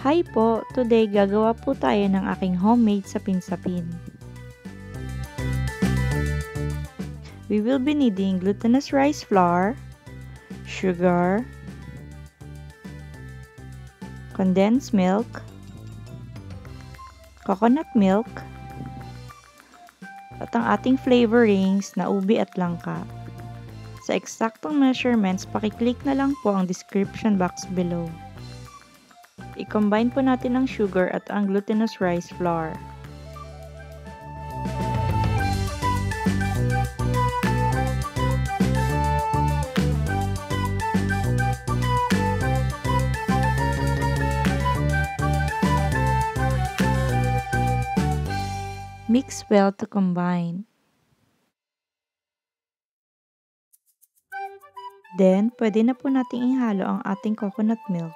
Hi po! Today gagawa po tayo ng aking homemade sapin-sapin. We will be needing glutinous rice flour, sugar, condensed milk, coconut milk, at ang ating flavorings na ubi at langka. Sa eksaktong measurements, pakiclick na lang po ang description box below. I-combine po natin ang sugar at ang glutinous rice flour. Mix well to combine. Then, pwede na po nating ihalo ang ating coconut milk.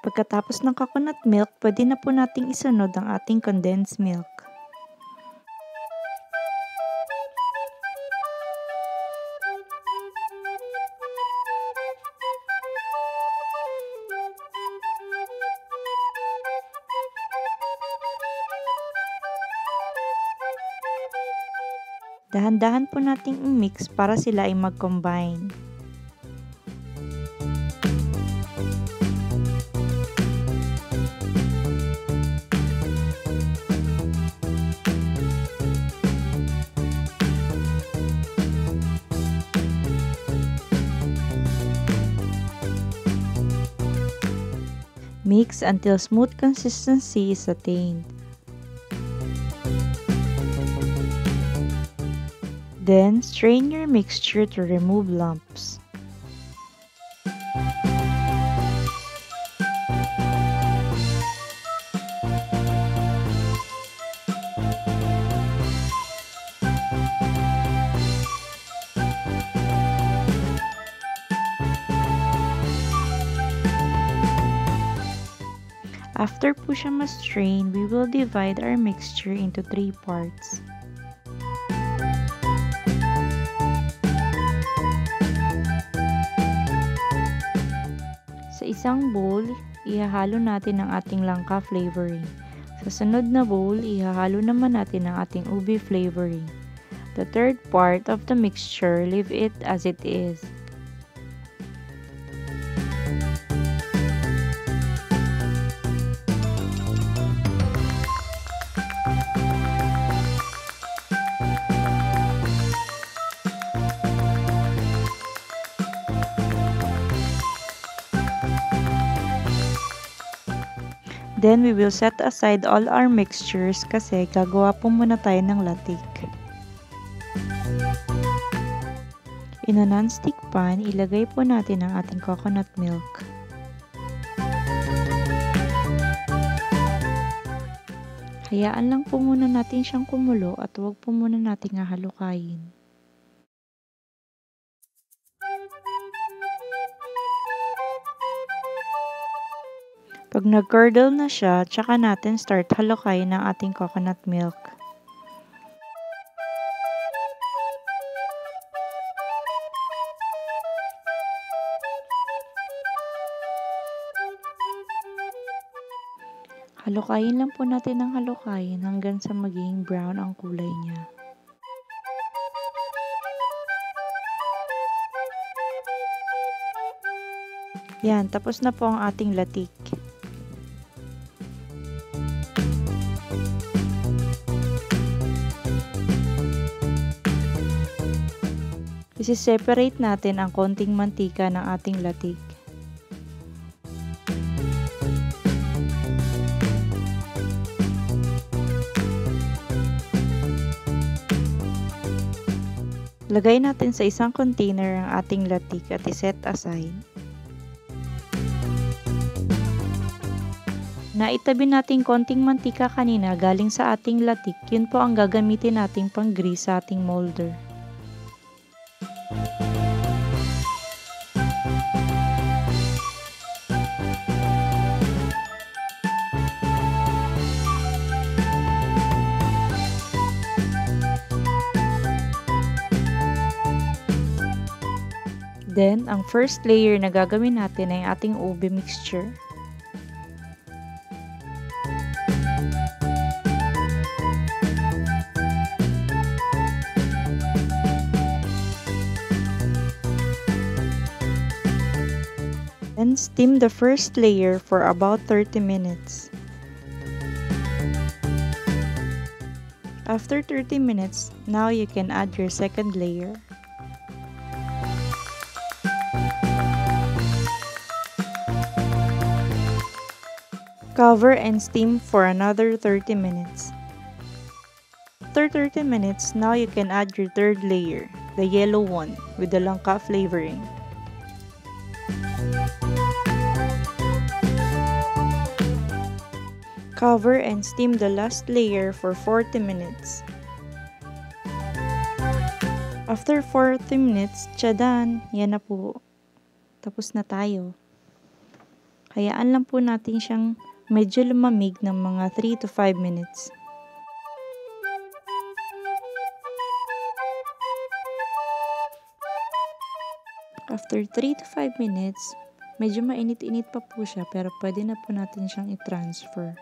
Pagkatapos ng coconut milk, pwede na po nating isunod ang ating condensed milk. Dahan-dahan po nating i-mix para sila ay mag-combine. Mix until smooth consistency is attained. Then, strain your mixture to remove lumps. After po siya ma-strain, we will divide our mixture into 3 parts. Sa isang bowl, ihahalo natin ang ating langka flavoring. Sa sunod na bowl, ihahalo naman natin ang ating ubi flavoring. The third part of the mixture, leave it as it is. Then, we will set aside all our mixtures kasi gagawa po muna tayo ng latik. In a non-stick pan, ilagay po natin ang ating coconut milk. Hayaan lang po muna natin siyang kumulo at huwag po muna natin hahalukayin. Pag nag-curdle na siya, tsaka natin start halukayin ang ating coconut milk. Halukayin lang po natin ng halukayin hanggang sa maging brown ang kulay niya. Yan, tapos na po ang ating latik. Isi-separate natin ang konting mantika ng ating latik. Lagay natin sa isang container ang ating latik at iset aside. Naitabi natin konting mantika kanina galing sa ating latik, yun po ang gagamitin nating pang-grease sa ating molder. Then, ang first layer na gagawin natin ay ating ube mixture. Then, steam the first layer for about 30 minutes. After 30 minutes, now you can add your second layer. Cover and steam for another 30 minutes. After 30 minutes, now you can add your third layer, the yellow one, with the langka flavoring. Cover and steam the last layer for 40 minutes. After 40 minutes, tsadan! Yan na po. Tapos na tayo. Hayaan lang po natin siyang medyo lumamig ng mga 3 to 5 minutes. After 3 to 5 minutes, medyo mainit-init pa po siya pero pwede na po natin siyang i-transfer.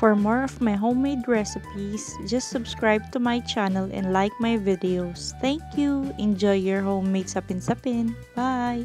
For more of my homemade recipes, just subscribe to my channel and like my videos. Thank you! Enjoy your homemade sapin-sapin. Bye!